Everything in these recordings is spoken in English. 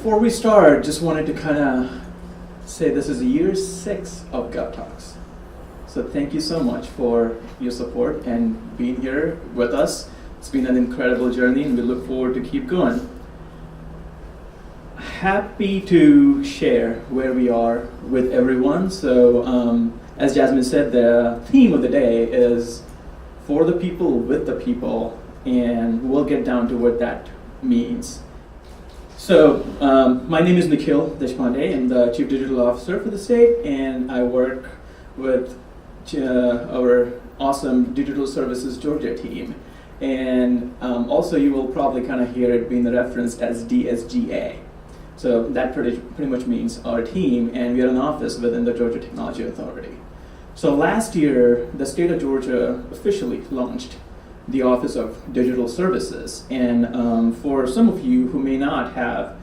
Before we start, just wanted to kind of say this is year 6 of GOVTalks. So thank you so much for your support and being here with us. It's been an incredible journey and we look forward to keep going. Happy to share where we are with everyone. So as Jasmine said, the theme of the day is for the people, with the people, and we'll get down to what that means. So my name is Nikhil Deshpande. I'm the Chief Digital Officer for the state, and I work with our awesome Digital Services Georgia team. And also you will probably kind of hear it being referenced as DSGA. So that pretty much means our team, and we are an office within the Georgia Technology Authority. So last year, the state of Georgia officially launched the Office of Digital Services. And for some of you who may not have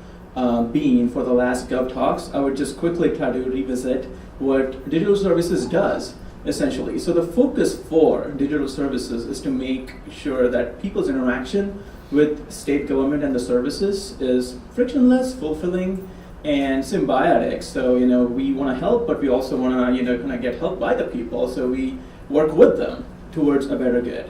been for the last GovTalks, I would just quickly try to revisit what Digital Services does, essentially. So the focus for Digital Services is to make sure that people's interaction with state government and the services is frictionless, fulfilling, and symbiotic. So, we want to help, but we also want to, kind of get helped by the people. So we work with them towards a better good.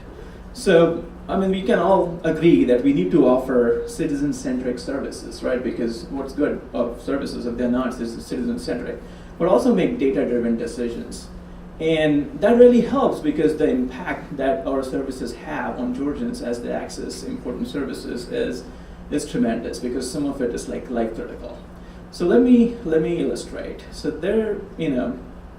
So, we can all agree that we need to offer citizen-centric services, right? Because what's good of services if they're not citizen-centric? But also make data-driven decisions. And that really helps because the impact that our services have on Georgians as they access important services is tremendous, because some of it is like life critical. So let me illustrate. So there,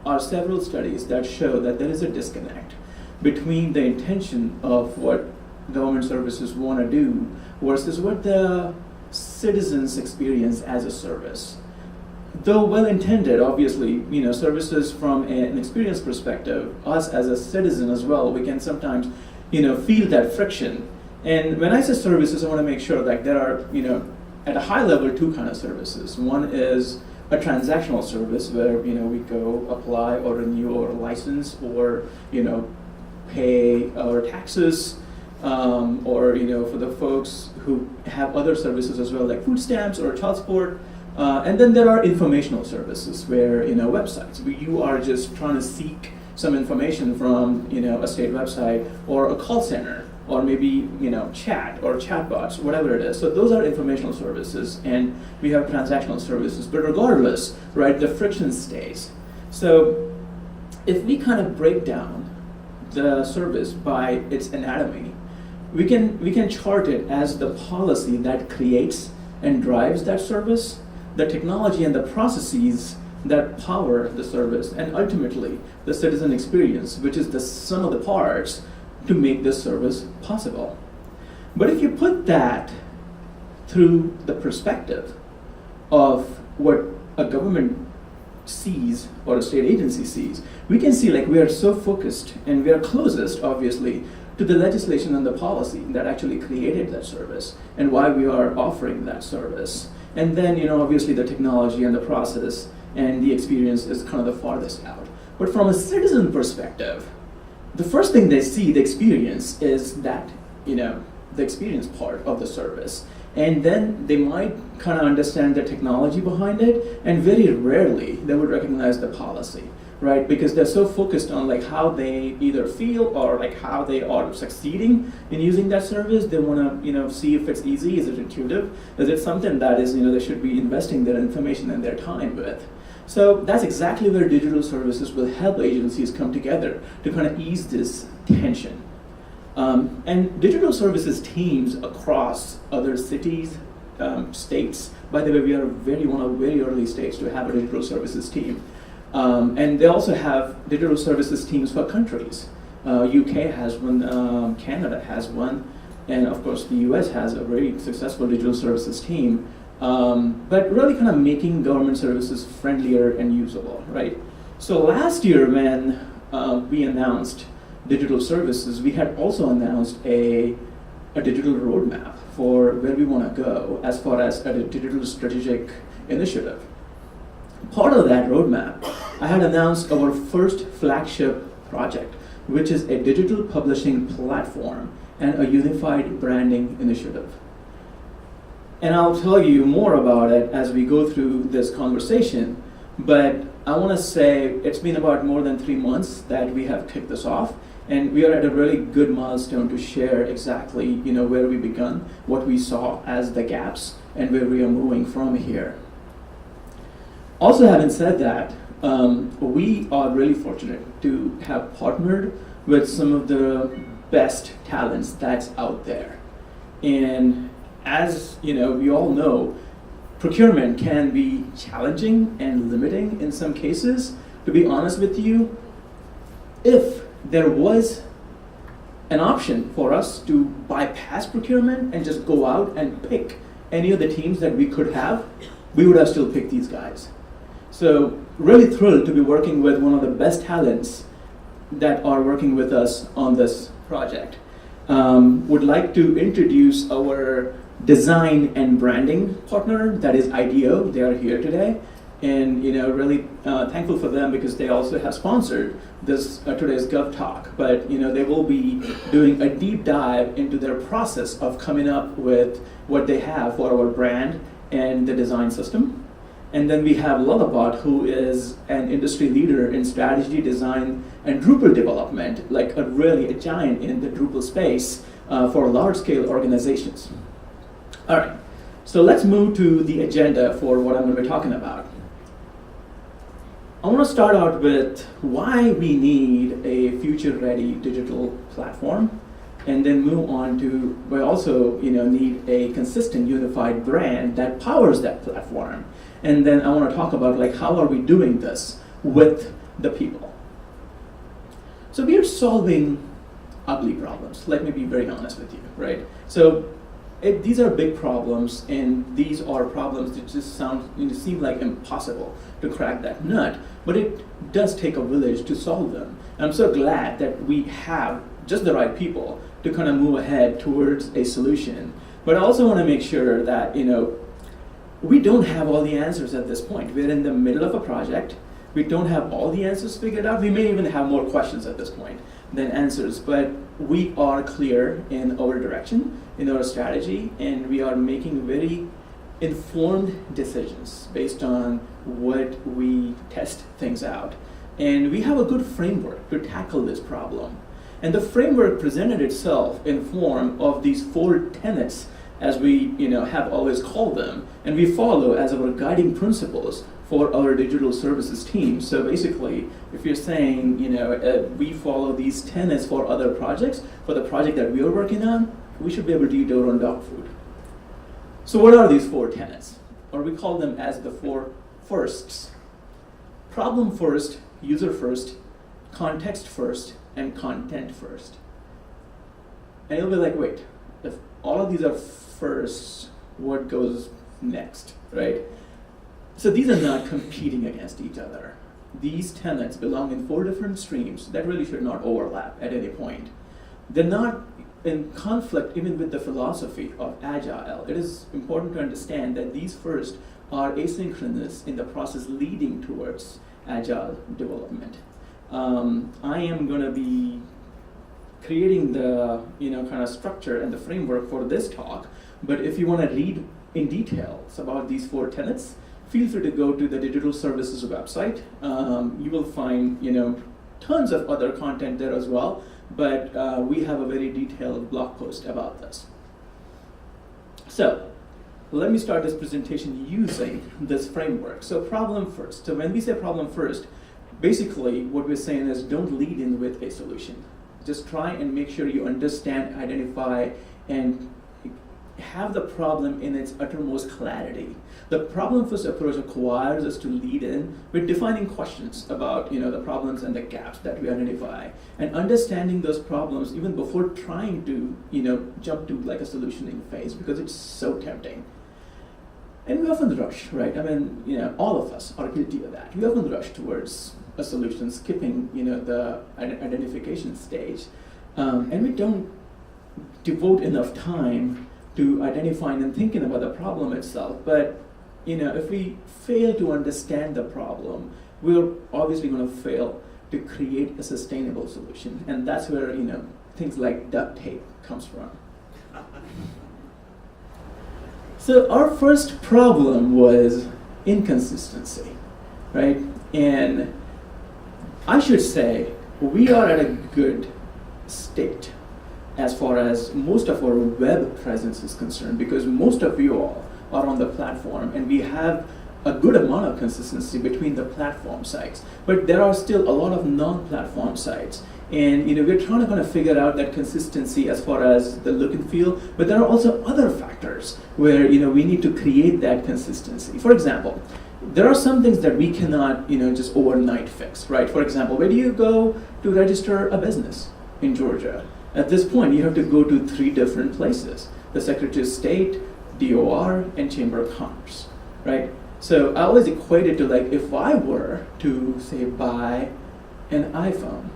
are several studies that show that there is a disconnect between the intention of what government services want to do versus what the citizens experience as a service. Though well-intended, obviously, services from an experience perspective, us as a citizen as well, we can sometimes, feel that friction. And when I say services, I want to make sure that there are, at a high level, 2 kind of services. One is a transactional service where, we go apply or renew our license or, pay our taxes, or, for the folks who have other services as well, like food stamps or child support. And then there are informational services where, websites, where you are just trying to seek some information from, a state website or a call center, or maybe, chat or chatbots, whatever it is. So those are informational services, and we have transactional services. But regardless, right, the friction stays. So if we kind of break down the service by its anatomy, we can chart it as the policy that creates and drives that service, the technology and the processes that power the service, and ultimately the citizen experience, which is the sum of the parts to make this service possible. But if you put that through the perspective of what a government sees or a state agency sees, we can see we are so focused, and we are closest, obviously, to the legislation and the policy that actually created that service and why we are offering that service. And then, obviously the technology and the process and the experience is kind of the farthest out. But from a citizen perspective, the first thing they see, the experience, is that, the experience part of the service. And then they might kind of understand the technology behind it, and very rarely they would recognize the policy, right? Because they're so focused on how they either feel or how they are succeeding in using that service. They want to see if it's easy, is it intuitive, is it something that is they should be investing their information and their time with. So that's exactly where digital services will help agencies come together to kind of ease this tension. And digital services teams across other cities, states. By the way, we are one of very early states to have a digital services team. And they also have digital services teams for countries. UK has one, Canada has one, and of course the US has a very successful digital services team. But really kind of making government services friendlier and usable, right? So last year when we announced digital services, we had also announced a digital roadmap for where we want to go as far as a digital strategic initiative. Part of that roadmap, I had announced our first flagship project, which is a digital publishing platform and a unified branding initiative. And I'll tell you more about it as we go through this conversation. But I want to say it's been about more than 3 months that we have kicked this off, and we are at a really good milestone to share exactly, where we begun, what we saw as the gaps, and where we are moving from here. Also, having said that, we are really fortunate to have partnered with some of the best talents that's out there. And as we all know, procurement can be challenging and limiting in some cases. To be honest with you, if there was an option for us to bypass procurement and just go out and pick any of the teams that we could have, we would have still picked these guys. So really thrilled to be working with one of the best talents that are working with us on this project. Would like to introduce our design and branding partner, that is IDEO. They are here today, and really thankful for them because they also have sponsored this today's GOVTalk. But they will be doing a deep dive into their process of coming up with what they have for our brand and the design system. And then we have Lullabot, who is an industry leader in strategy, design, and Drupal development, like a giant in the Drupal space for large-scale organizations. All right, so let's move to the agenda for what I'm going to be talking about. I want to start out with why we need a future-ready digital platform, and then move on to we also need a consistent, unified brand that powers that platform. And then I want to talk about how are we doing this with the people. So we are solving ugly problems. Let me be very honest with you, right? So these are big problems, and these are problems that just seem like impossible to crack that nut. But it does take a village to solve them. And I'm so glad that we have just the right people to kind of move ahead towards a solution. But I also want to make sure that we don't have all the answers at this point. We're in the middle of a project. We don't have all the answers figured out. We may even have more questions at this point than answers, but we are clear in our direction, in our strategy, and we are making very informed decisions based on what we test things out. And we have a good framework to tackle this problem. And the framework presented itself in form of these 4 tenets, as we have always called them, and we follow as our guiding principles for our digital services team. So basically, if you're saying we follow these tenets for other projects, for the project that we are working on, we should be able to eat our own dog food. So what are these 4 tenets? Or we call them as the 4 firsts. Problem first, user first, context first, and content first. And you'll be like, wait, if all of these are first, what goes next, right? So these are not competing against each other. These tenets belong in 4 different streams that really should not overlap at any point. They're not in conflict even with the philosophy of Agile. It is important to understand that these first are asynchronous in the process leading towards Agile development. I am going to be creating the kind of structure and the framework for this talk, but if you want to read in details about these 4 tenets, feel free to go to the Digital Services website. You will find tons of other content there as well, but we have a very detailed blog post about this. So let me start this presentation using this framework. So problem first. So when we say problem first, basically what we're saying is don't lead in with a solution. Just try and make sure you understand, identify, and have the problem in its uttermost clarity. The problem-first approach requires us to lead in with defining questions about the problems and the gaps that we identify, and understanding those problems even before trying to jump to like a solutioning phase, because it's so tempting. And we often rush, right? I mean, all of us are guilty of that. We often rush towards a solution, skipping the identification stage, and we don't devote enough time to identifying and thinking about the problem itself. But if we fail to understand the problem, we're obviously going to fail to create a sustainable solution, and that's where things like duct tape comes from. So our first problem was inconsistency, right? And I should say we are at a good state as far as most of our web presence is concerned, because most of you all are on the platform and we have a good amount of consistency between the platform sites. But there are still a lot of non-platform sites. And we're trying to kind of figure out that consistency as far as the look and feel, but there are also other factors where we need to create that consistency. For example, there are some things that we cannot just overnight fix, right? For example, where do you go to register a business in Georgia? At this point, you have to go to 3 different places: the Secretary of State, DOR, and Chamber of Commerce, right? So I always equate it to, like, if I were to say buy an iPhone,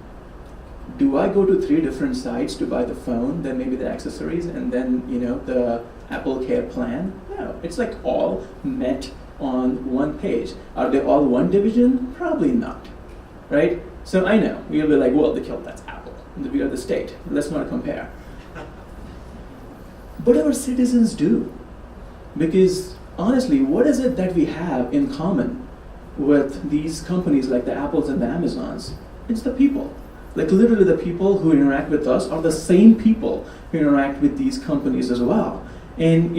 do I go to 3 different sites to buy the phone, then maybe the accessories, and then the Apple Care plan? No, it's like all met on one page. Are they all one division? Probably not, right? So I know you'll be like, well, that's Apple. We are the state. Let's not compare. But our citizens do, because honestly, what is it that we have in common with these companies like the Apples and the Amazons? It's the people. Like, literally, the people who interact with us are the same people who interact with these companies as well. And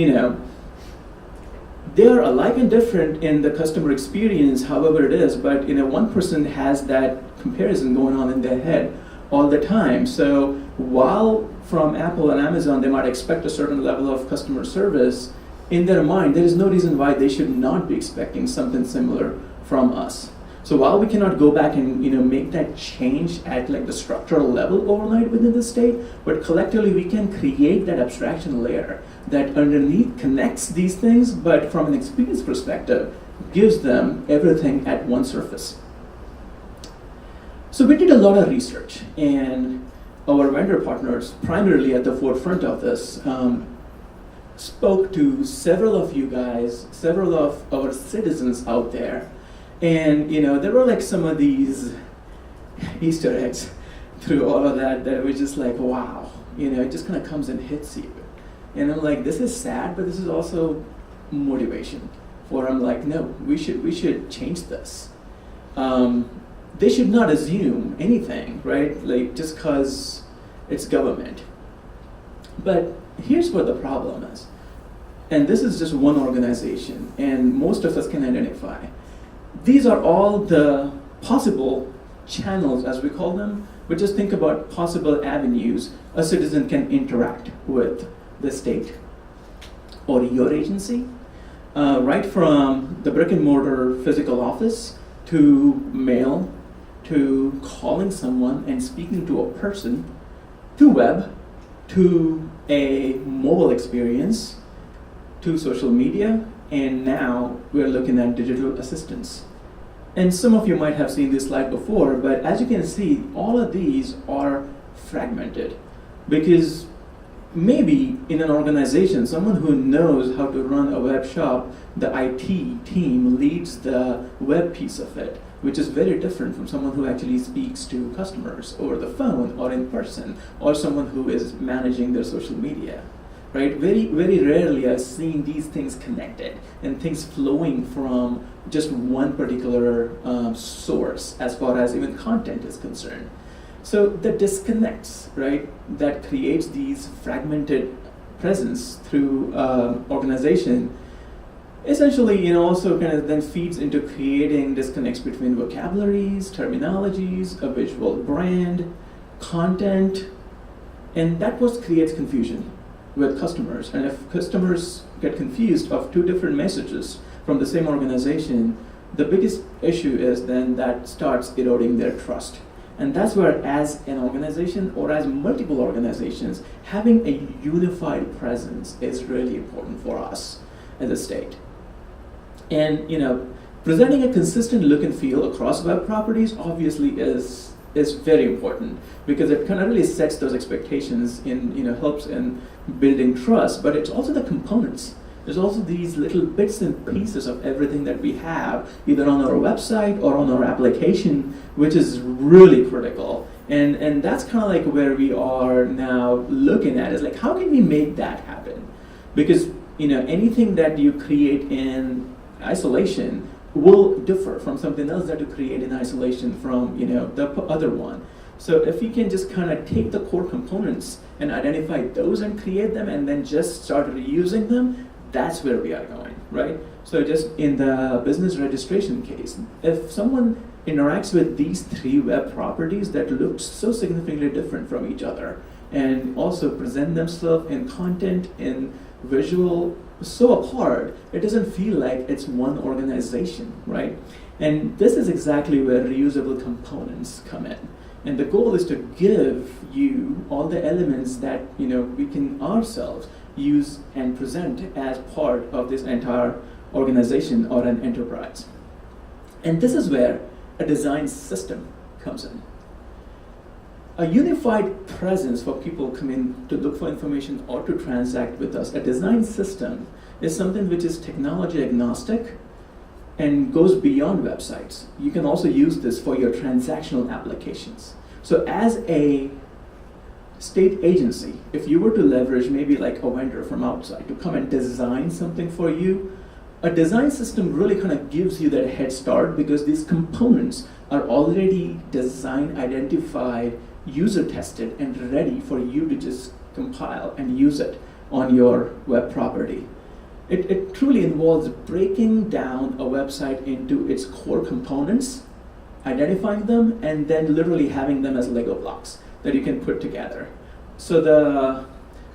they are alike and different in the customer experience, however it is, but one person has that comparison going on in their head all the time. So while from Apple and Amazon they might expect a certain level of customer service, in their mind there is no reason why they should not be expecting something similar from us. So while we cannot go back and make that change at like the structural level overnight within the state, but collectively we can create that abstraction layer that underneath connects these things, but from an experience perspective, gives them everything at one surface. So we did a lot of research, and our vendor partners, primarily at the forefront of this, spoke to several of you guys, several of our citizens out there. And there were like some of these Easter eggs through all of that was just like, wow, it just kind of comes and hits you. And I'm like, this is sad, but this is also motivation. For I'm like, no, we should change this. They should not assume anything, right? Like, just because it's government. But here's what the problem is. And this is just one organization, and most of us can identify. These are all the possible channels, as we call them, but just think about possible avenues a citizen can interact with the state or your agency, right from the brick and mortar physical office to mail, to calling someone and speaking to a person, to web, to a mobile experience, to social media, and now we're looking at digital assistants. And some of you might have seen this slide before, but as you can see, all of these are fragmented, because maybe in an organization, someone who knows how to run a web shop, the IT team leads the web piece of it, which is very different from someone who actually speaks to customers over the phone or in person, or someone who is managing their social media. Right? Very, very rarely I've seen these things connected and things flowing from just one particular source as far as even content is concerned. So the disconnects, right, that creates these fragmented presence through organization, essentially, also kind of then feeds into creating disconnects between vocabularies, terminologies, a visual brand, content, and that what creates confusion with customers. And if customers get confused of 2 different messages from the same organization, the biggest issue is then that starts eroding their trust. And that's where, as an organization or as multiple organizations, having a unified presence is really important for us as a state. And presenting a consistent look and feel across web properties obviously is very important, because it kind of really sets those expectations in, helps in building trust, but it's also the components. There's also these little bits and pieces of everything that we have, either on our website or on our application, which is really critical. And that's kind of like where we are now looking at, is like, how can we make that happen? Because anything that you create in isolation will differ from something else that you create in isolation from the other one. So if you can just kind of take the core components and identify those and create them and then just start reusing them, that's where we are going, right? So just in the business registration case, if someone interacts with these 3 web properties that look so significantly different from each other and also present themselves in content, in visual, so apart, it doesn't feel like it's one organization, right? And this is exactly where reusable components come in. And the goal is to give you all the elements that we can ourselves use and present as part of this entire organization or an enterprise. And this is where a design system comes in. A unified presence for people coming to look for information or to transact with us. A design system is something which is technology agnostic and goes beyond websites. You can also use this for your transactional applications. So as a state agency, if you were to leverage maybe like a vendor from outside to come and design something for you, a design system really kind of gives you that head start because these components are already designed, identified, user tested, and ready for you to just compile and use it on your web property. It truly involves breaking down a website into its core components, identifying them, and then literally having them as Lego blocks that you can put together. So the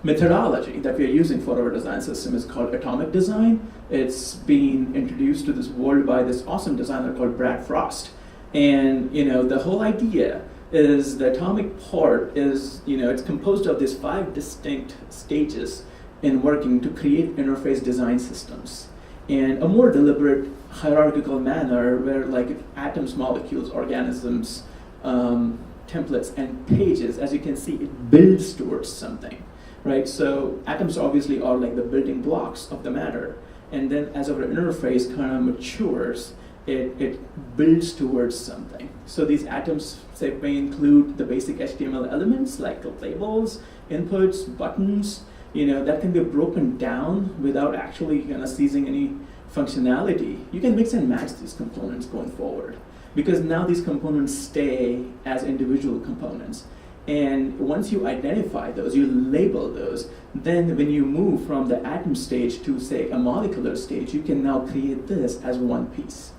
methodology that we are using for our design system is called atomic design. It's been introduced to this world by this awesome designer called Brad Frost. And the whole idea is the atomic part is, it's composed of these 5 distinct stages in working to create interface design systems in a more deliberate hierarchical manner where like atoms, molecules, organisms, templates, and pages, as you can see, it builds towards something, right? So atoms obviously are like the building blocks of the matter. And then as our interface kind of matures, it builds towards something. So these atoms may include the basic HTML elements like labels, inputs, buttons, that can be broken down without actually seizing any functionality. You can mix and match these components going forward because now these components stay as individual components. And once you identify those, you label those, then when you move from the atom stage to, say, a molecular stage, you can now create this as one piece.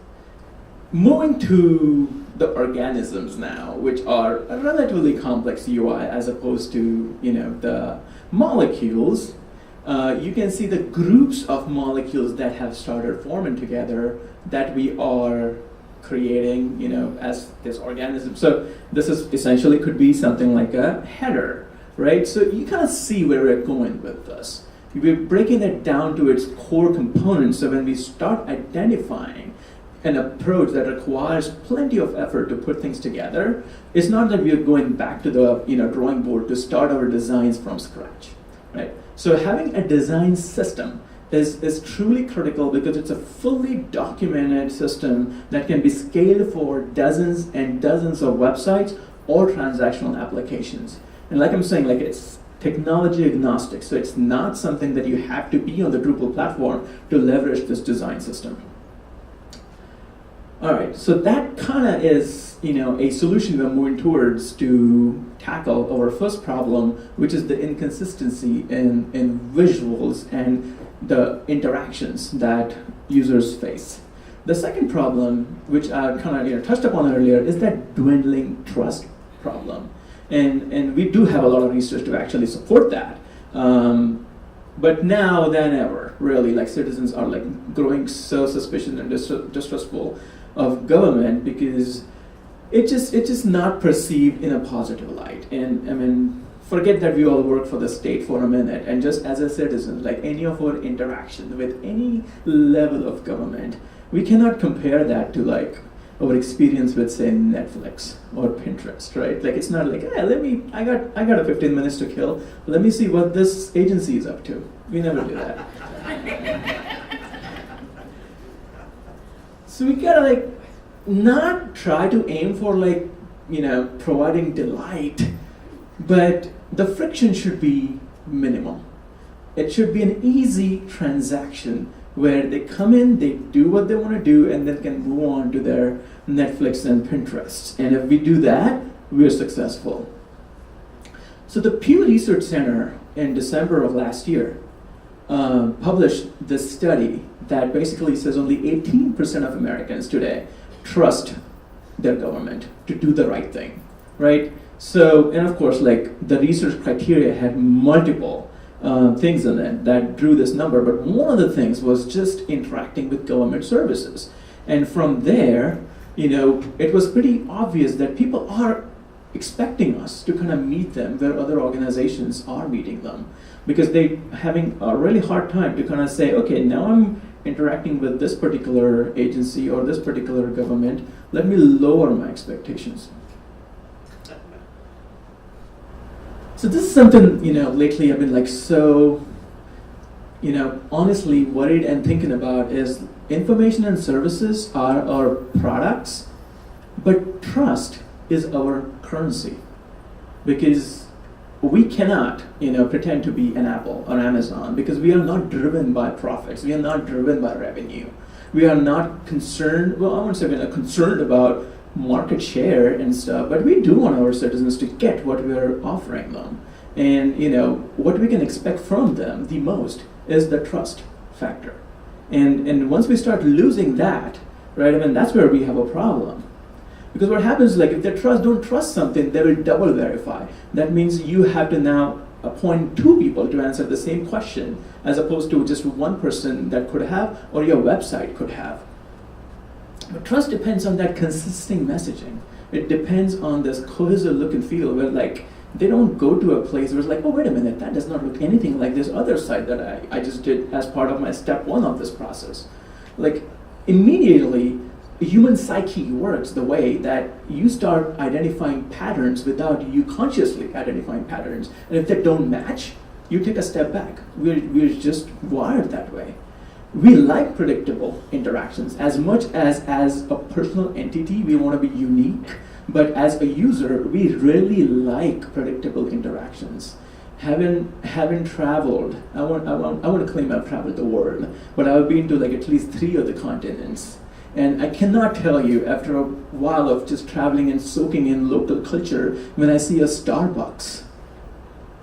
Moving to the organisms now, which are a relatively complex UI as opposed to the molecules, you can see the groups of molecules that have started forming together that we are creating as this organism. So this is essentially could be something like a header, right? So you kind of see where we're going with this. We're breaking it down to its core components. So when we start identifying an approach that requires plenty of effort to put things together, it's not that we're going back to the drawing board to start our designs from scratch, right? So having a design system is truly critical because it's a fully documented system that can be scaled for dozens and dozens of websites or transactional applications. And like I'm saying, it's technology agnostic, so it's not something that you have to be on the Drupal platform to leverage this design system. All right, so that kind of is, a solution we're moving towards to tackle our first problem, which is the inconsistency in visuals and the interactions that users face. The second problem, which I kind of touched upon earlier, is that dwindling trust problem. And we do have a lot of research to actually support that. But now than ever, really, citizens are growing so suspicious and distrustful of government because it's just not perceived in a positive light. And forget that we all work for the state for a minute, and just as a citizen, any of our interaction with any level of government, we cannot compare that to our experience with, say, Netflix or Pinterest, right? It's not hey, I got a 15 minutes to kill, let me see what this agency is up to. We never do that. So we gotta not try to aim for providing delight, but the friction should be minimal. it should be an easy transaction where they come in, they do what they want to do, and then can move on to their Netflix and Pinterest. And if we do that, we're successful. So the Pew Research Center in December of last year published this study that basically says only 18% of Americans today trust their government to do the right thing, right? So, and of course, like the research criteria had multiple things in it that drew this number, but one of the things was just interacting with government services. And from there, it was pretty obvious that people are expecting us to kind of meet them where other organizations are meeting them, because they're having a really hard time to kind of say, okay, now I'm interacting with this particular agency or this particular government, let me lower my expectations. So this is something, lately I've been like so, honestly worried and thinking about is information and services are our products, but trust is our currency, because we cannot, pretend to be an Apple or Amazon, because we are not driven by profits. We are not driven by revenue. We are not concerned. Well, I won't say we're not concerned about market share and stuff, but we do want our citizens to get what we are offering them, and what we can expect from them the most is the trust factor. And once we start losing that, right? That's where we have a problem. Because what happens is, like, if they don't trust something, they will double verify. That means you have to now appoint two people to answer the same question, as opposed to just one person that could have, or your website could have. But trust depends on that consistent messaging. It depends on this cohesive look and feel, where like they don't go to a place where it's like, oh, wait a minute, that does not look anything like this other site that I just did as part of my step one of this process. Like, immediately, human psyche works the way that you start identifying patterns without you consciously identifying patterns. And if they don't match, you take a step back. We're just wired that way. We like predictable interactions as much as a personal entity, we want to be unique. But as a user, we really like predictable interactions. Having traveled, I want to claim I've traveled the world, but I've been to like at least 3 of the continents. And I cannot tell you, after a while of just traveling and soaking in local culture, when I see a Starbucks,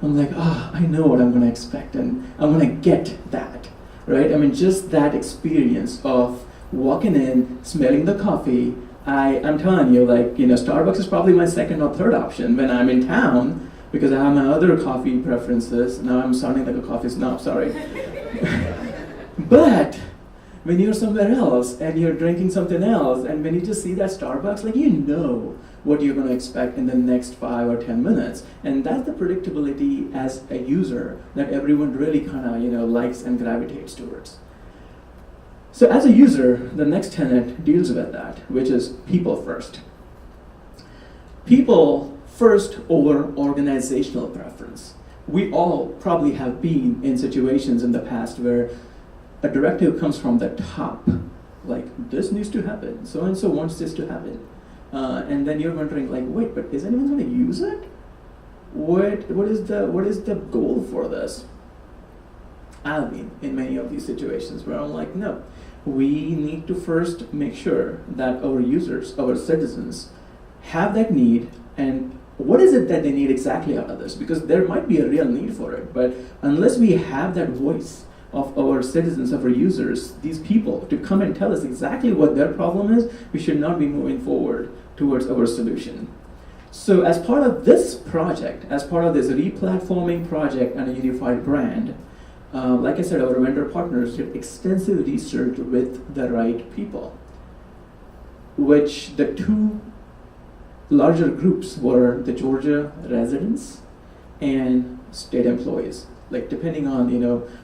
I'm like, I know what I'm going to expect, and I'm going to get that, right? Just that experience of walking in, smelling the coffee. I'm telling you, like, Starbucks is probably my second or third option when I'm in town, because I have my other coffee preferences. Now I'm sounding like a coffee snob, sorry. But when you're somewhere else and you're drinking something else, and when you just see that Starbucks, like, what you're going to expect in the next 5 or 10 minutes. And that's the predictability as a user that everyone really kind of, likes and gravitates towards. So as a user, the next tenet deals with that, which is people first. People first over organizational preference. We all probably have been in situations in the past where a directive comes from the top, like, this needs to happen, so-and-so wants this to happen. And then you're wondering, like, wait, but is anyone going to use it? What is the goal for this? I've been in many of these situations where I'm like, no, we need to first make sure that our users, our citizens, have that need, and what is it that they need exactly out of this? Because there might be a real need for it, but unless we have that voice of our citizens, of our users, these people, to come and tell us exactly what their problem is, we should not be moving forward towards our solution. So as part of this project, as part of this re-platforming project and a unified brand, like I said, our vendor partners did extensive research with the right people, which the 2 larger groups were the Georgia residents and state employees. Like, depending on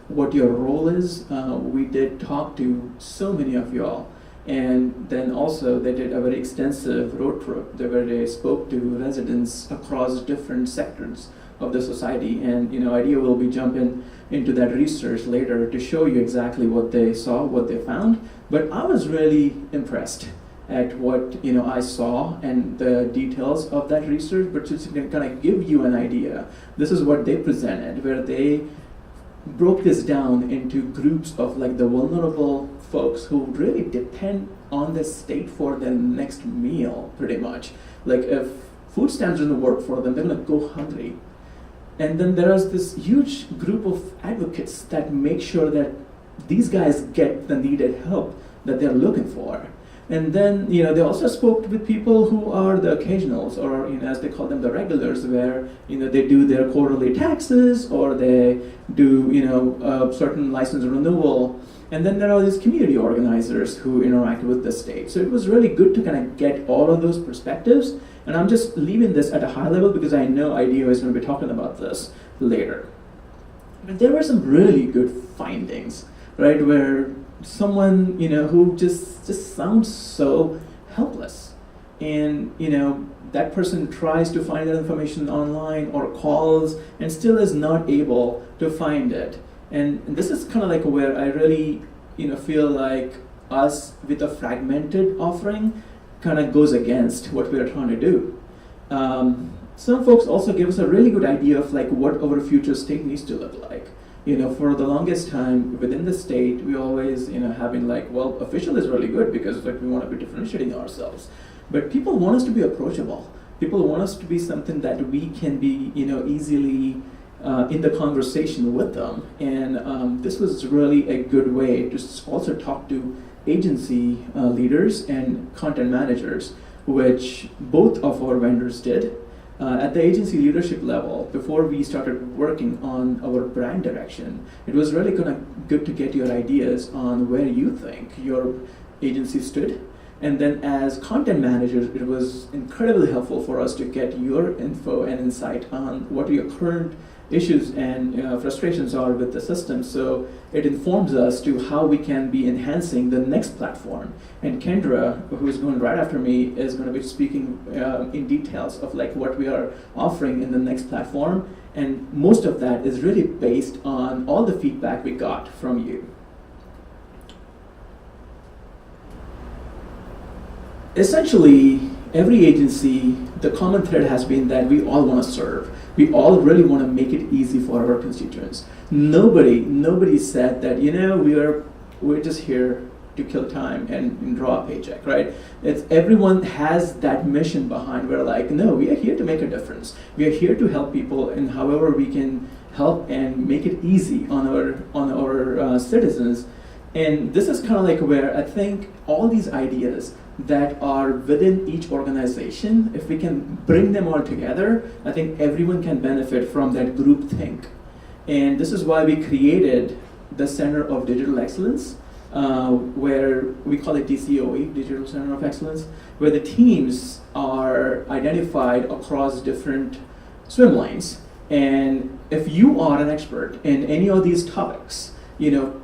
what your role is, we did talk to so many of y'all, and then also they did a very extensive road trip where they spoke to residents across different sectors of the society. And IDEA will be jumping into that research later to show you exactly what they saw, what they found. But I was really impressed at what I saw and the details of that research, but just to kind of give you an idea, this is what they presented, where they broke this down into groups of like the vulnerable folks who really depend on the state for their next meal, pretty much. Like if food stamps doesn't work for them, they're gonna go hungry. And then there is this huge group of advocates that make sure that these guys get the needed help that they're looking for. And then, they also spoke with people who are the occasionals, or, as they call them, the regulars, where, they do their quarterly taxes, or they do, a certain license renewal. And then there are these community organizers who interact with the state. So it was really good to kind of get all of those perspectives. And I'm just leaving this at a high level because I know IDEO is going to be talking about this later. But there were some really good findings, right, where someone, who just sounds so helpless. And, that person tries to find that information online or calls and still is not able to find it. And this is kind of like where I really, feel like us with a fragmented offering kind of goes against what we're trying to do. Some folks also give us a really good idea of like what our future state needs to look like. For the longest time within the state, we always, have been like, well, official is really good because like we want to be differentiating ourselves. But people want us to be approachable. People want us to be something that we can be, easily in the conversation with them. And this was really a good way to also talk to agency leaders and content managers, which both of our vendors did. At the agency leadership level, before we started working on our brand direction, it was really good to get your ideas on where you think your agency stood. And then as content managers, it was incredibly helpful for us to get your info and insight on what your current issues and frustrations are with the system. So it informs us to how we can be enhancing the next platform. And Kendra, who is going right after me, is going to be speaking in details of like what we are offering in the next platform. And most of that is really based on all the feedback we got from you. Essentially, every agency, the common thread has been that we all want to serve. We all really want to make it easy for our constituents. Nobody said that, we're just here to kill time and draw a paycheck, right? Everyone has that mission behind. We're like, no, we are here to make a difference. We are here to help people in however we can help and make it easy on our citizens. And this is kind of like where I think all these ideas that are within each organization, if we can bring them all together, I think everyone can benefit from that group think. And this is why we created the Center of Digital Excellence, where we call it DCOE, Digital Center of Excellence, where the teams are identified across different swim lanes. And if you are an expert in any of these topics,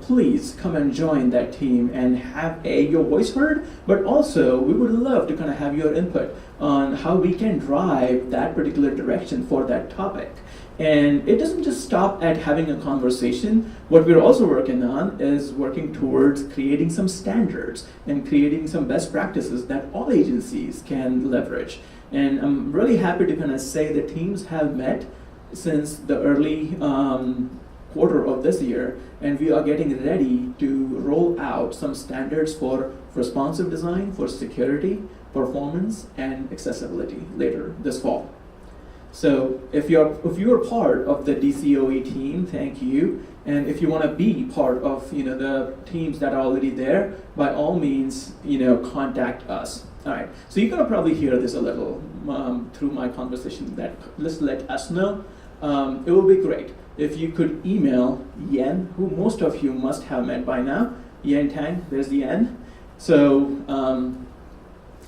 please come and join that team and have your voice heard, but also we would love to kind of have your input on how we can drive that particular direction for that topic. And it doesn't just stop at having a conversation. What we're also working on is working towards creating some standards and creating some best practices that all agencies can leverage. And I'm really happy to kind of say the teams have met since the early quarter of this year, and we are getting ready to roll out some standards for responsive design, for security, performance, and accessibility later this fall. So if you're part of the DCOE team, thank you. And if you want to be part of the teams that are already there, by all means contact us. All right. So you're gonna probably hear this a little through my conversation. That just let us know. It will be great if you could email Yen, who most of you must have met by now. Yen Tang, there's the N. So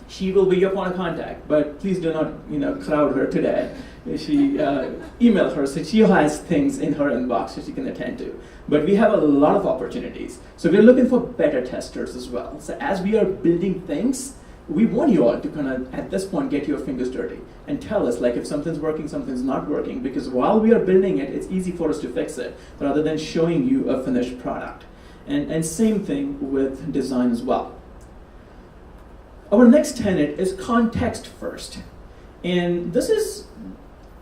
she will be your point of contact, but please do not crowd her today. She email her, so she has things in her inbox that she can attend to. But we have a lot of opportunities. So we're looking for beta testers as well. So as we are building things, we want you all to kind of, at this point, get your fingers dirty and tell us like if something's working, something's not working, because while we are building it, it's easy for us to fix it rather than showing you a finished product. And same thing with design as well. Our next tenet is context first. And this is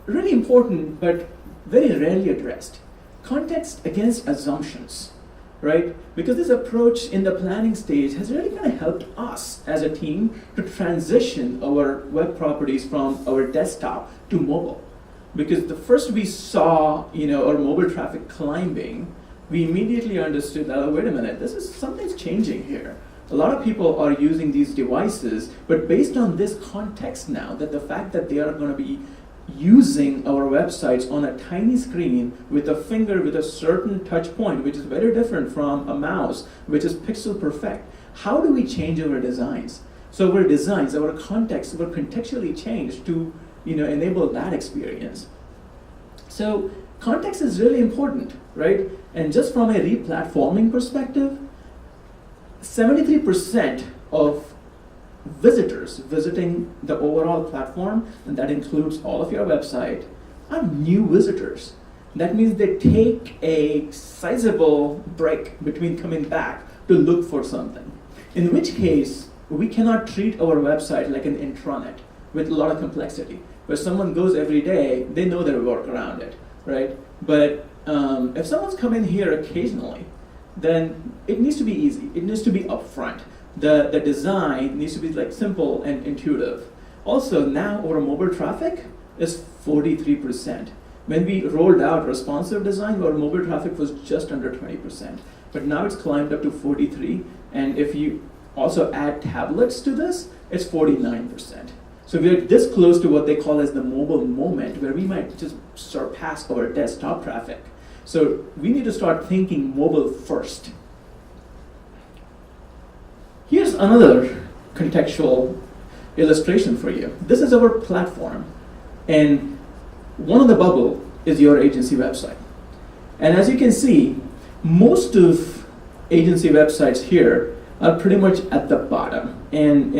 really important, but very rarely addressed. context against assumptions, right? Because this approach in the planning stage has really kind of helped us as a team to transition our web properties from our desktop to mobile. Because the first we saw, our mobile traffic climbing, we immediately understood that, oh, wait a minute, something's changing here. A lot of people are using these devices, but based on this context now, that the fact that they are going to be using our websites on a tiny screen with a finger with a certain touch point, which is very different from a mouse, which is pixel perfect. How do we change our designs? So our designs, our context, were contextually changed to enable that experience. So context is really important, right? And just from a re-platforming perspective, 73% of visitors visiting the overall platform, and that includes all of your website, are new visitors. That means they take a sizable break between coming back to look for something. In which case, we cannot treat our website like an intranet with a lot of complexity. Where someone goes every day, they know their work around it, right? But if someone's come in here occasionally, then it needs to be easy. It needs to be upfront. The design needs to be simple and intuitive. Also, now our mobile traffic is 43%. When we rolled out responsive design, our mobile traffic was just under 20%. But now it's climbed up to 43%. And if you also add tablets to this, it's 49%. So we're this close to what they call as the mobile moment, where we might just surpass our desktop traffic. So we need to start thinking mobile first. Here's another contextual illustration for you. This is our platform, and one of the bubble is your agency website. And as you can see, most of agency websites here are pretty much at the bottom, and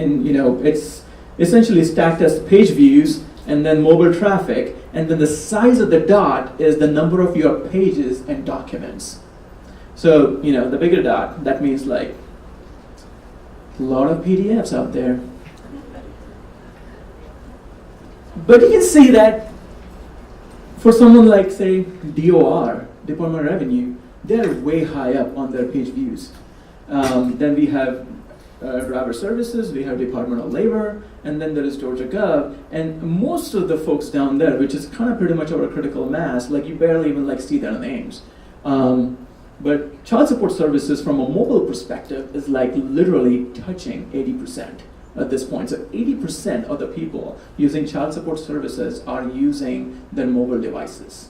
it's essentially stacked as page views and then mobile traffic, and then the size of the dot is the number of your pages and documents. So the bigger dot, that means a lot of PDFs out there. But you can see that for someone like, say, DOR, Department of Revenue, they're way high up on their page views. Then we have driver services, we have Department of Labor, and then there is Georgia Gov, and most of the folks down there, which is kind of pretty much our critical mass, you barely even see their names. But child support services from a mobile perspective is literally touching 80% at this point. So 80% of the people using child support services are using their mobile devices.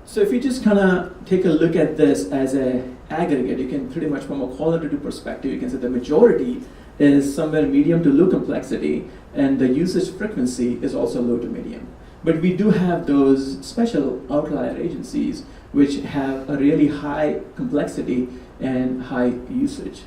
So if you just kind of take a look at this as an aggregate, you can pretty much from a qualitative perspective, you can say the majority is somewhere medium to low complexity, and the usage frequency is also low to medium. But we do have those special outlier agencies which have a really high complexity and high usage.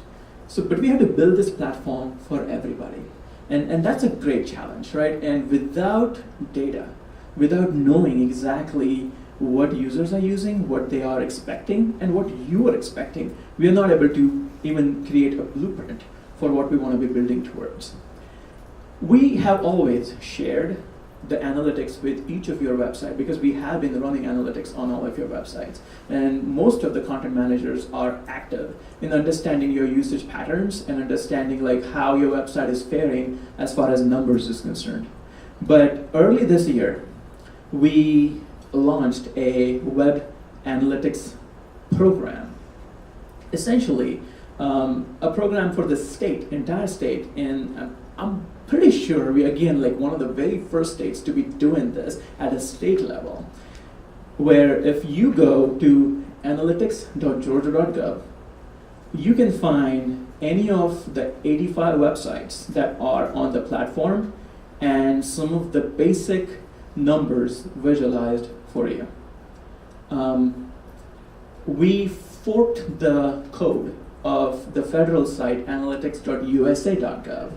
But we have to build this platform for everybody. And that's a great challenge, right? And without data, without knowing exactly what users are using, what they are expecting, and what you are expecting, we are not able to even create a blueprint for what we want to be building towards. We have always shared the analytics with each of your website because we have been running analytics on all of your websites. And most of the content managers are active in understanding your usage patterns and understanding how your website is faring as far as numbers is concerned. But early this year, we launched a web analytics program. Essentially, a program for the state, entire state, and I'm pretty sure we again one of the very first states to be doing this at a state level, where if you go to analytics.georgia.gov, you can find any of the 85 websites that are on the platform and some of the basic numbers visualized for you. We forked the code of the federal site analytics.usa.gov.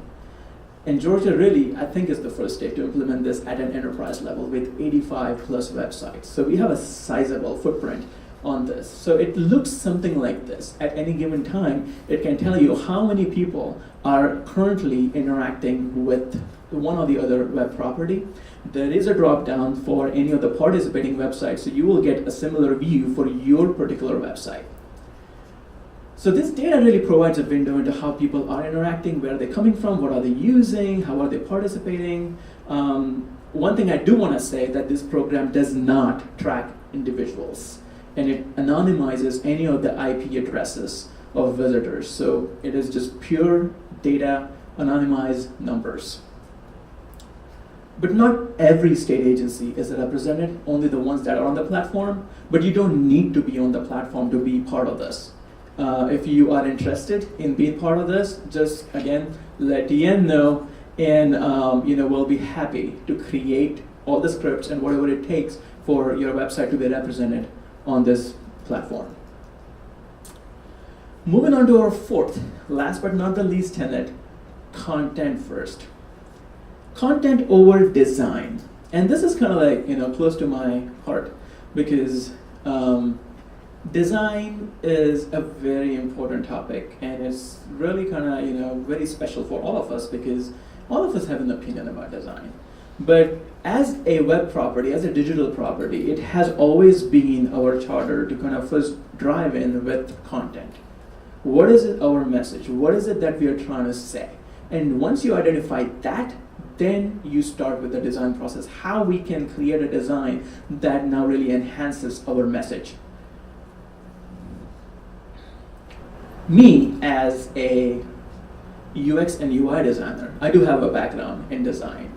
And Georgia really, I think, is the first state to implement this at an enterprise level with 85 plus websites. So we have a sizable footprint on this. So it looks something like this. At any given time, it can tell you how many people are currently interacting with one or the other web property, there is a drop down for any of the participating websites, so you will get a similar view for your particular website. So this data really provides a window into how people are interacting, where they're coming from, what are they using, how are they participating. One thing I do want to say that this program does not track individuals, and it anonymizes any of the IP addresses of visitors. So it is just pure data, anonymized numbers. But not every state agency is represented, only the ones that are on the platform, but you don't need to be on the platform to be part of this. If you are interested in being part of this, just again, let DN know, and we'll be happy to create all the scripts and whatever it takes for your website to be represented on this platform. Moving on to our fourth, last but not the least tenet, content first. Content over design. And this is kind of like, close to my heart, because design is a very important topic, and it's really kind of, very special for all of us, because all of us have an opinion about design. But as a web property, as a digital property, it has always been our charter to kind of first drive in with content. What is it, our message? What is it that we are trying to say? And once you identify that, then you start with the design process, how we can create a design that now really enhances our message. Me, as a UX and UI designer, I do have a background in design.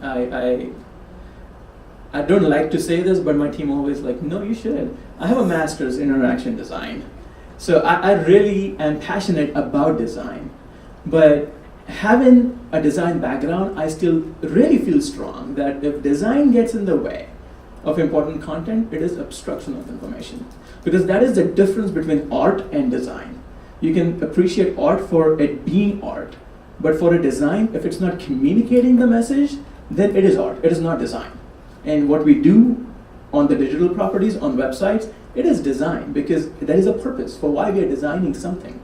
I don't like to say this, but my team always like, no, you should. I have a master's in interaction design. So I really am passionate about design. But having a design background, I still really feel strong that if design gets in the way of important content, it is obstruction of information. Because that is the difference between art and design. You can appreciate art for it being art, but for a design, if it's not communicating the message, then it is art, it is not design. And what we do on the digital properties, on websites, it is design, because there is a purpose for why we are designing something,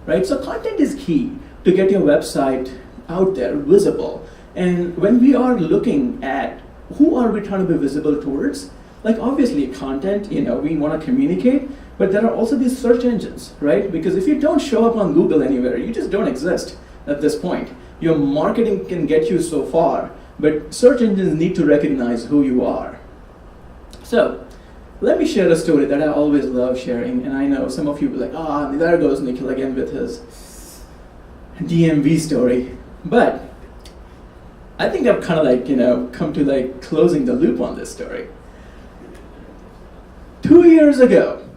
right? So content is key to get your website out there, visible. And when we are looking at who are we trying to be visible towards, like obviously content, we want to communicate, but there are also these search engines, right? Because if you don't show up on Google anywhere, you just don't exist at this point. Your marketing can get you so far, but search engines need to recognize who you are. So let me share a story that I always love sharing, and I know some of you will be like, there goes Nikhil again with his DMV story. But I think I've kind of come to closing the loop on this story. 2 years ago,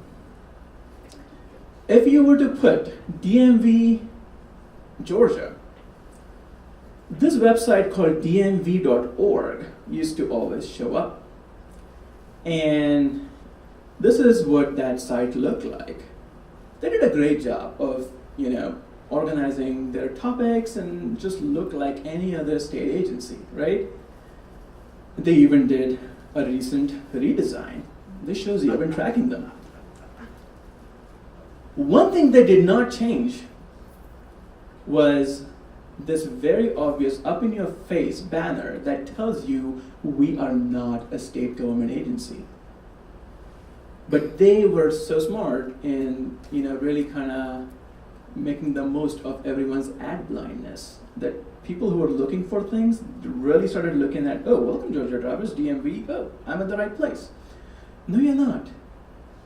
if you were to put DMV, Georgia, this website called dmv.org used to always show up. And this is what that site looked like. They did a great job of, organizing their topics and just look like any other state agency, right? They even did a recent redesign. This shows you I've been tracking them. One thing they did not change was this very obvious up-in-your-face banner that tells you we are not a state government agency. But they were so smart in really kind of making the most of everyone's ad blindness, that people who are looking for things really started looking at, oh, welcome Georgia drivers, DMV, oh, I'm at the right place. No, you're not.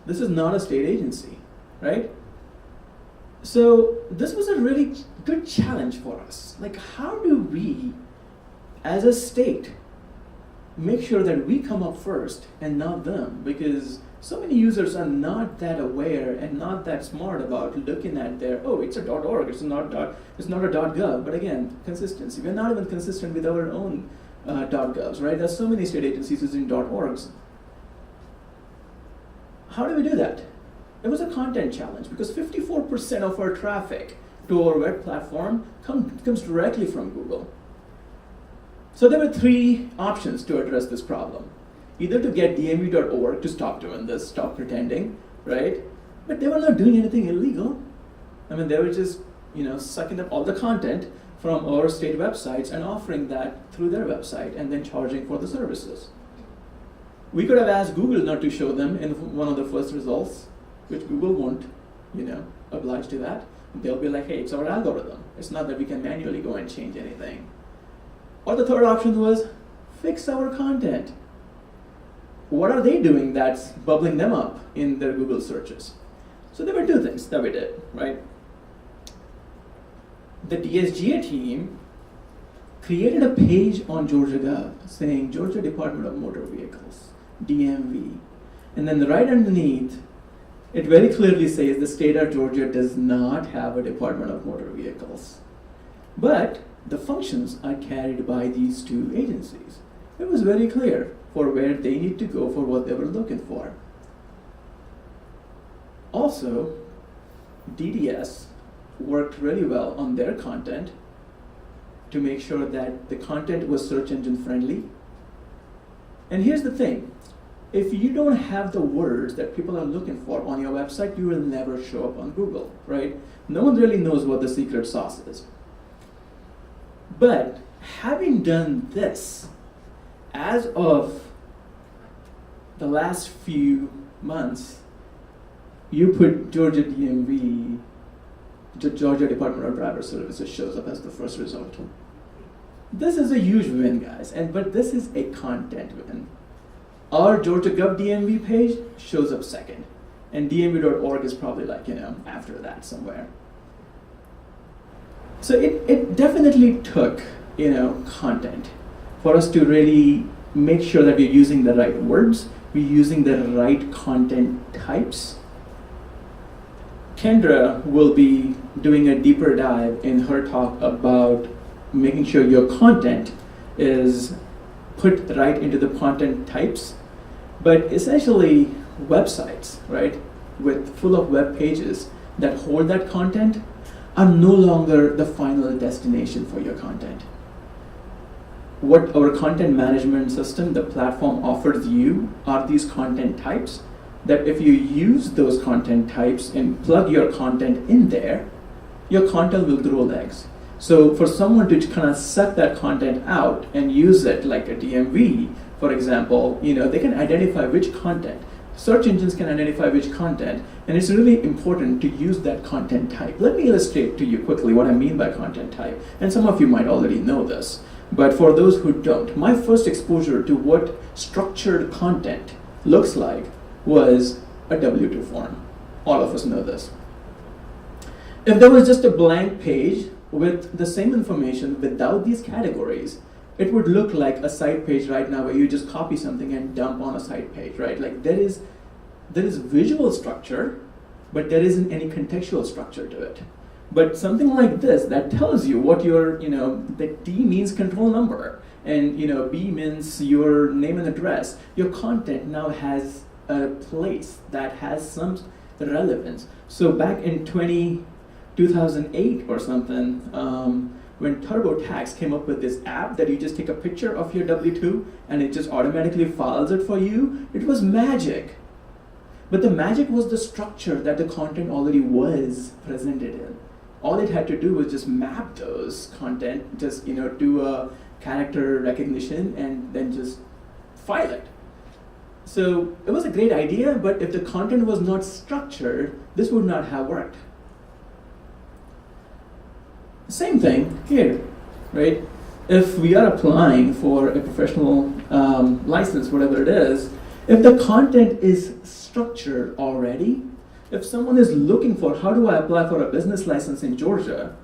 This is not a state agency, right? So this was a really good challenge for us. Like, how do we, as a state, make sure that we come up first and not them? Because so many users are not that aware and not that smart about looking at their, oh, it's a .org, it's not a .gov. But again, consistency. We're not even consistent with our own .govs, right? There's so many state agencies using .orgs. How do we do that? It was a content challenge, because 54% of our traffic to our web platform comes directly from Google. So there were 3 options to address this problem. Either to get dmv.org to stop doing this, stop pretending, right? But they were not doing anything illegal. I mean, they were just, sucking up all the content from our state websites and offering that through their website and then charging for the services. We could have asked Google not to show them in one of the first results, which Google won't, oblige to that. They'll be like, hey, it's our algorithm. It's not that we can manually go and change anything. Or the third option was, fix our content. What are they doing that's bubbling them up in their Google searches? So there were two things that we did, right? The DSGA team created a page on Georgia Gov saying Georgia Department of Motor Vehicles, DMV. And then right underneath, it very clearly says the state of Georgia does not have a Department of Motor Vehicles. But the functions are carried by these two agencies. It was very clear for where they need to go for what they were looking for. Also, DDS worked really well on their content to make sure that the content was search engine friendly. And here's the thing, if you don't have the words that people are looking for on your website, you will never show up on Google, right? No one really knows what the secret sauce is. But having done this, as of the last few months, you put Georgia DMV, the Georgia Department of Driver Services shows up as the first result. This is a huge win, guys, but this is a content win. Our Georgia Gov DMV page shows up second, and dmv.org is probably like, after that somewhere. So it definitely took, content for us to really make sure that we're using the right words, we're using the right content types. Kendra will be doing a deeper dive in her talk about making sure your content is put right into the content types. But essentially, websites, right, full of web pages that hold that content are no longer the final destination for your content. What our content management system, the platform, offers you are these content types that if you use those content types and plug your content in there, your content will grow legs. So for someone to kind of suck that content out and use it like a DMV, for example, they can identify which content. Search engines can identify which content, and it's really important to use that content type. Let me illustrate to you quickly what I mean by content type, and some of you might already know this, but for those who don't, my first exposure to what structured content looks like was a W-2 form. All of us know this. If there was just a blank page with the same information without these categories, it would look like a site page right now where you just copy something and dump on a site page, right? Like there is visual structure, but there isn't any contextual structure to it. But something like this that tells you what your, the D means control number, and B means your name and address. Your content now has a place that has some relevance. So back in 2008 or something, when TurboTax came up with this app that you just take a picture of your W-2 and it just automatically files it for you, it was magic. But the magic was the structure that the content already was presented in. All it had to do was just map those content, just do a character recognition and then just file it. So it was a great idea, but if the content was not structured, this would not have worked. Same thing here, right? If we are applying for a professional license, whatever it is, if the content is structured already, if someone is looking for how do I apply for a business license in Georgia,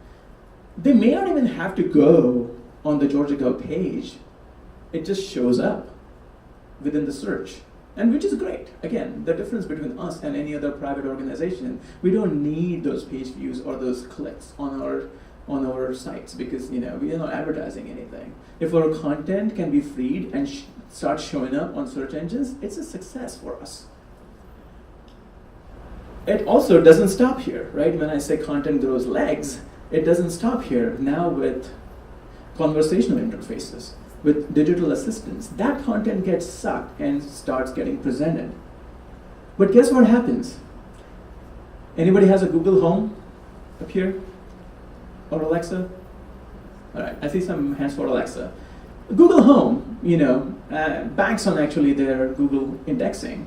they may not even have to go on the Georgia Gov page. It just shows up within the search, and which is great. Again, the difference between us and any other private organization, we don't need those page views or those clicks on our sites because we are not advertising anything. If our content can be freed and start showing up on search engines, it's a success for us. It also doesn't stop here, right? When I say content grows legs, it doesn't stop here. Now with conversational interfaces, with digital assistants, that content gets sucked and starts getting presented. But guess what happens? Anybody has a Google Home up here? Or Alexa? All right, I see some hands for Alexa. Google Home, banks on actually their Google indexing,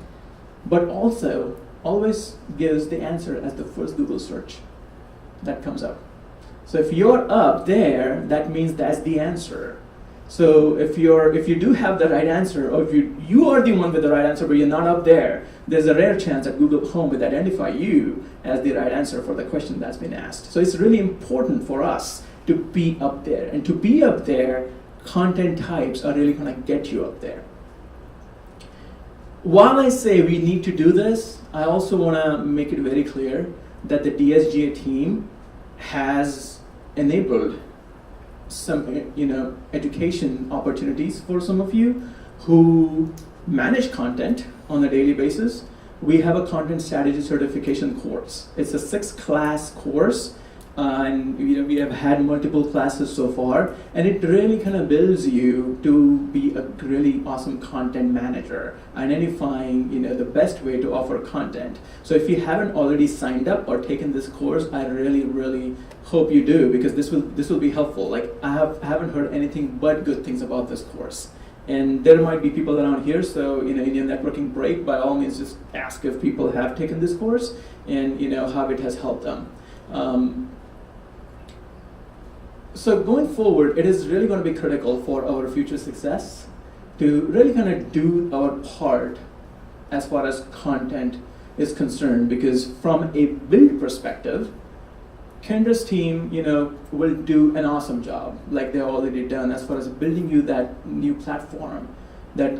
but also always gives the answer as the first Google search that comes up. So if you're up there, that means that's the answer. So if you do have the right answer, or if you are the one with the right answer, but you're not up there, there's a rare chance that Google Home would identify you as the right answer for the question that's been asked. So it's really important for us to be up there. And to be up there, content types are really going to get you up there. While I say we need to do this, I also want to make it very clear that the DSGA team has enabled some education opportunities for some of you who manage content on a daily basis. We have a content strategy certification course. It's a 6-class course, and we have had multiple classes so far, and it really kind of builds you to be a really awesome content manager, identifying the best way to offer content. So if you haven't already signed up or taken this course, I really hope you do, because this will be helpful. Like I haven't heard anything but good things about this course. And there might be people around here, so in your networking break, by all means just ask if people have taken this course and how it has helped them. So going forward, it is really going to be critical for our future success to really kind of do our part as far as content is concerned, because from a build perspective, Kendra's team, will do an awesome job, like they've already done, as far as building you that new platform that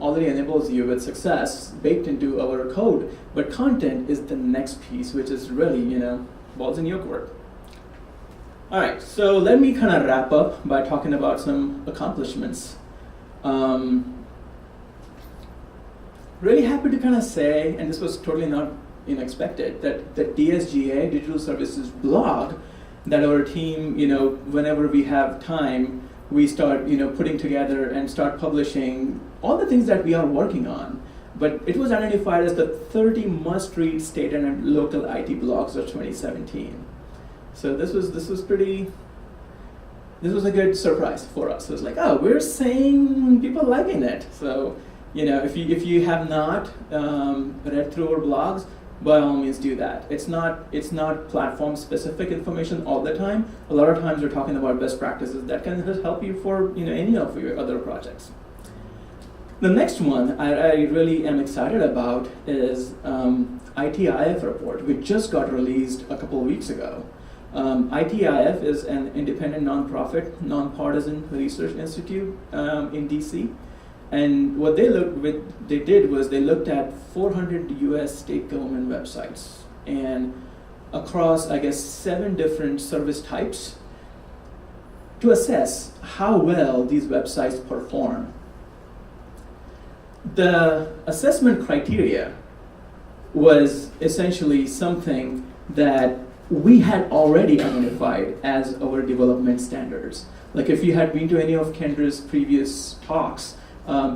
already enables you with success baked into our code. But content is the next piece, which is really balls in your court. All right, so let me kind of wrap up by talking about some accomplishments. Really happy to kind of say, and this was totally not unexpected, that the DSGA Digital Services blog that our team, whenever we have time, we start, putting together and start publishing all the things that we are working on. But it was identified as the 30 must-read state and local IT blogs of 2017. So this was a good surprise for us. It was like, oh, we're seeing people liking it. So, if you have not read through our blogs, by all means do that. It's not platform specific information all the time. A lot of times we're talking about best practices that can help you for any of your other projects. The next one I really am excited about is ITIF report, which just got released a couple of weeks ago. ITIF is an independent nonprofit, nonpartisan research institute in DC. And what they did was they looked at 400 US state government websites and across, 7 different service types to assess how well these websites perform. The assessment criteria was essentially something that we had already identified as our development standards. Like if you had been to any of Kendra's previous talks,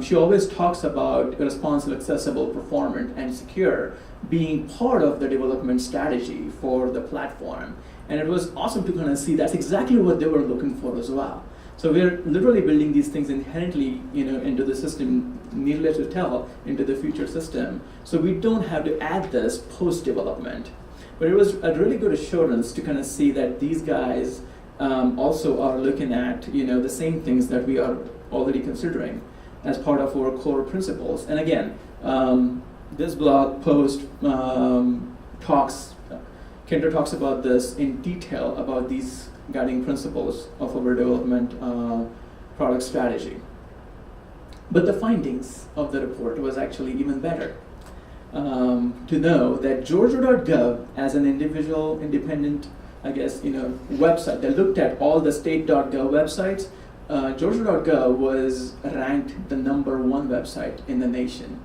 she always talks about responsive, accessible, performant, and secure being part of the development strategy for the platform. And it was awesome to kind of see that's exactly what they were looking for as well. So we're literally building these things inherently, into the system, needless to tell, into the future system. So we don't have to add this post-development. But it was a really good assurance to kind of see that these guys also are looking at, the same things that we are already considering as part of our core principles. And again, this blog post Kendra talks about this in detail about these guiding principles of our development product strategy. But the findings of the report was actually even better. To know that Georgia.gov as an individual, independent, website that looked at all the state.gov websites, Georgia.gov was ranked the #1 website in the nation.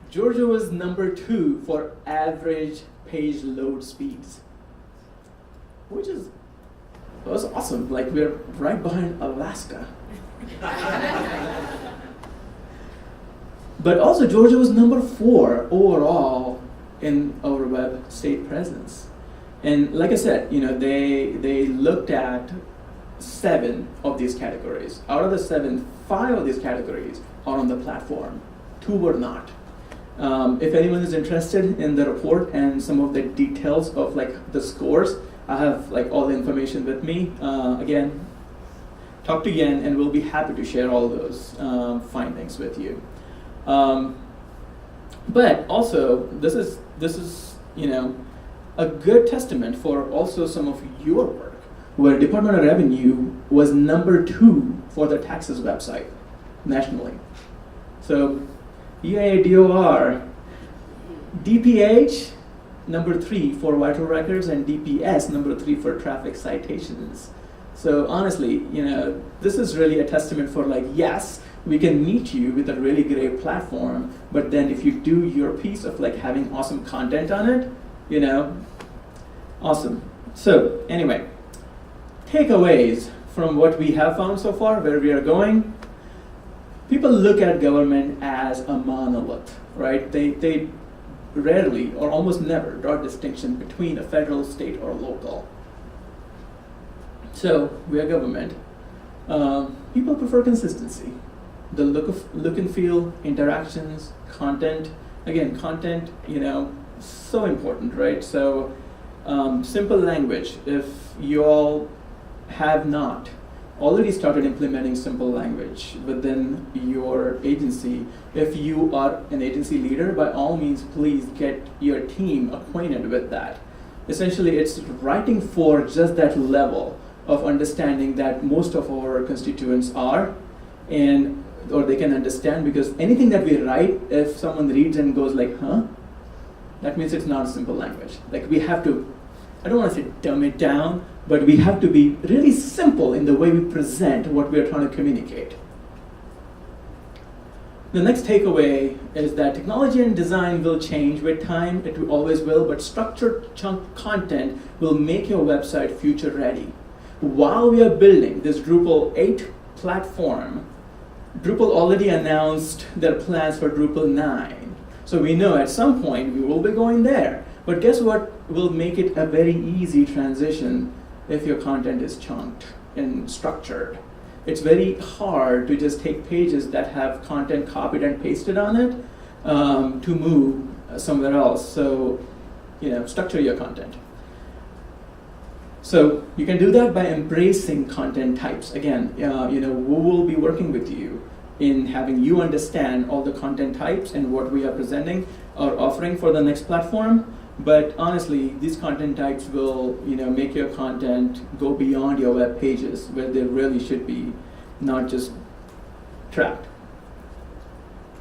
Georgia was #2 for average page load speeds, which was awesome. Like we're right behind Alaska. But also Georgia was number 4 overall in our web state presence. And like I said, they looked at 7 of these categories. Out of the 7, 5 of these categories are on the platform. 2 were not. If anyone is interested in the report and some of the details of like the scores, I have like all the information with me. Again, talk to Yen and we'll be happy to share all those findings with you. But also, this is a good testament for also some of your work, where Department of Revenue was number 2 for the taxes website nationally. So EIA-DOR, DPH number 3 for vital records, and DPS number 3 for traffic citations. So honestly, this is really a testament for like, yes, we can meet you with a really great platform, but then if you do your piece of like having awesome content on it, awesome. So anyway, takeaways from what we have found so far, where we are going. People look at government as a monolith, right? They rarely or almost never draw a distinction between a federal, state, or local. So we are government. People prefer consistency. The look and feel, interactions, content. Again, content, so important, right? So simple language. If you all have not already started implementing simple language within your agency, if you are an agency leader, by all means, please get your team acquainted with that. Essentially, it's writing for just that level of understanding that most of our constituents are, or they can understand, because anything that we write, if someone reads and goes like, huh? That means it's not a simple language. Like we have to, I don't want to say dumb it down, but we have to be really simple in the way we present what we're trying to communicate. The next takeaway is that technology and design will change with time, it always will, but structured chunk content will make your website future ready. While we are building this Drupal 8 platform, Drupal already announced their plans for Drupal 9. So we know at some point we will be going there. But guess what will make it a very easy transition if your content is chunked and structured? It's very hard to just take pages that have content copied and pasted on it to move somewhere else. So, structure your content. So you can do that by embracing content types. Again, we will be working with you in having you understand all the content types and what we are presenting or offering for the next platform. But honestly, these content types will, make your content go beyond your web pages where they really should be, not just trapped.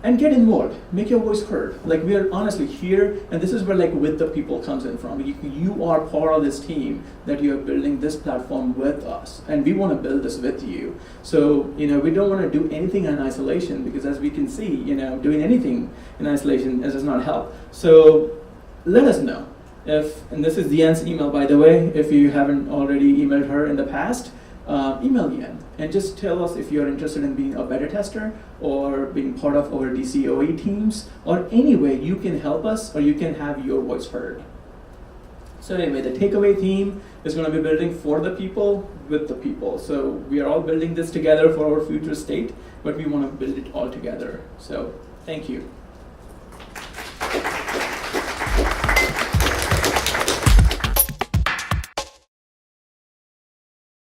And get involved, make your voice heard. Like we are honestly here, and this is where like with the people comes in from. You are part of this team that you are building this platform with us, and we want to build this with you. So we don't want to do anything in isolation, because as we can see, doing anything in isolation does not help. So let us know and this is Deanne's email, by the way, if you haven't already emailed her in the past. Email Deanne and just tell us if you're interested in being a beta tester or being part of our DCOE teams, or any way you can help us or you can have your voice heard. So anyway, the takeaway theme is going to be building for the people, with the people. So we are all building this together for our future state, but we want to build it all together. So thank you.